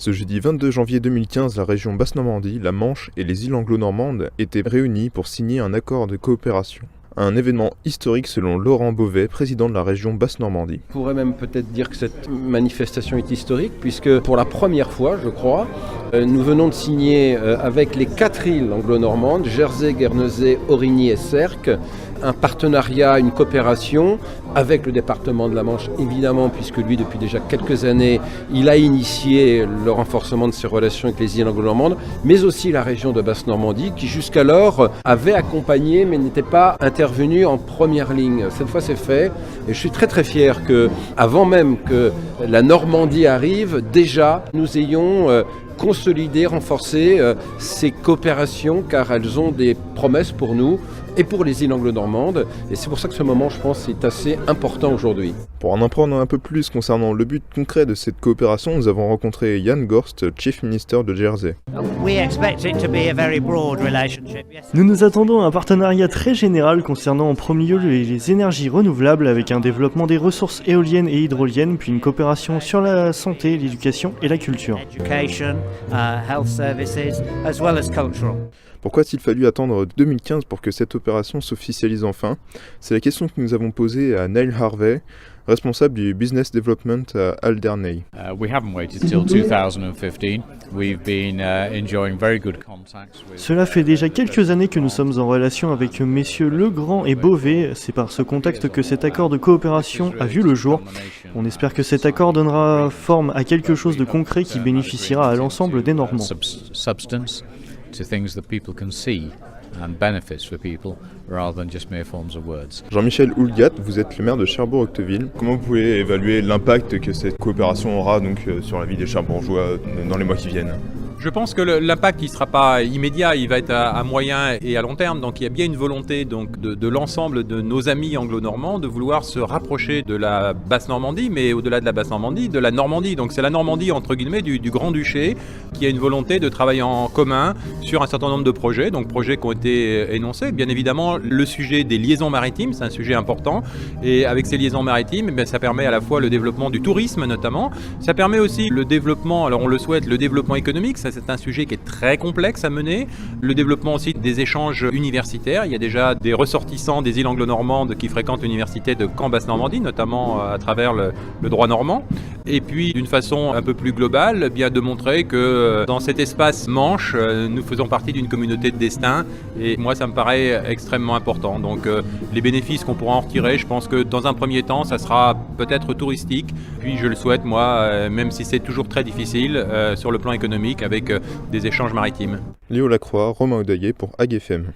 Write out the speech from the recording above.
Ce jeudi 22 janvier 2015, la région Basse-Normandie, la Manche et les îles anglo-normandes étaient réunies pour signer un accord de coopération. Un événement historique selon Laurent Beauvais, président de la région Basse-Normandie. On pourrait même peut-être dire que cette manifestation est historique puisque pour la première fois, je crois, nous venons de signer avec les 4 îles anglo-normandes, Jersey, Guernesey, Aurigny et Sercq, un partenariat, une coopération avec le département de la Manche, évidemment, puisque lui, depuis déjà quelques années, il a initié le renforcement de ses relations avec les îles anglo-normandes, mais aussi la région de Basse-Normandie, qui jusqu'alors avait accompagné, mais n'était pas intervenu en première ligne. Cette fois, c'est fait, et je suis très très fier que, avant même que la Normandie arrive, déjà, nous ayons consolider, renforcer ces coopérations car elles ont des promesses pour nous et pour les îles anglo-normandes. Et c'est pour ça que ce moment, je pense, est assez important aujourd'hui. Pour en apprendre un peu plus concernant le but concret de cette coopération, nous avons rencontré Jan Gorst, Chief Minister de Jersey. Nous nous attendons à un partenariat très général concernant en premier lieu les énergies renouvelables avec un développement des ressources éoliennes et hydroliennes, puis une coopération sur la santé, l'éducation et la culture. Pourquoi a-t-il fallu attendre 2015 pour que cette opération s'officialise enfin? C'est la question que nous avons posée à Neil Harvey, responsable du Business Development à Alderney. Cela fait déjà quelques années que nous sommes en relation avec messieurs Legrand et Beauvais. C'est par ce contact que cet accord de coopération a vu le jour. On espère que cet accord donnera forme à quelque chose de concret qui bénéficiera à l'ensemble des Normands. To things that people can see and benefits for people rather than just mere forms of words. Jean-Michel Houlgat, vous êtes le maire de Cherbourg-Octeville. Comment vous pouvez évaluer l'impact que cette coopération aura donc sur la vie des Cherbourgeois dans les mois qui viennent? Je pense que l'impact ne sera pas immédiat, il va être à moyen et à long terme. Donc il y a bien une volonté donc, de l'ensemble de nos amis anglo-normands de vouloir se rapprocher de la Basse-Normandie, mais au-delà de la Basse-Normandie, de la Normandie. Donc c'est la Normandie entre guillemets du Grand-Duché qui a une volonté de travailler en commun sur un certain nombre de projets, donc projets qui ont été énoncés. Bien évidemment, le sujet des liaisons maritimes, c'est un sujet important. Et avec ces liaisons maritimes, eh ça permet à la fois le développement du tourisme notamment. Ça permet aussi le développement, alors on le souhaite, le développement économique. Ça, c'est un sujet qui est très complexe à mener. Le développement aussi des échanges universitaires. Il y a déjà des ressortissants des îles anglo-normandes qui fréquentent l'université de Caen Basse-Normandie, notamment à travers le droit normand. Et puis, d'une façon un peu plus globale, bien de montrer que dans cet espace Manche, nous faisons partie d'une communauté de destin. Et moi, ça me paraît extrêmement important. Donc, les bénéfices qu'on pourra en retirer, je pense que dans un premier temps, ça sera peut-être touristique. Puis, je le souhaite, moi, même si c'est toujours très difficile sur le plan économique, avec des échanges maritimes. Léo Lacroix, Romain Odaillé pour AgFM.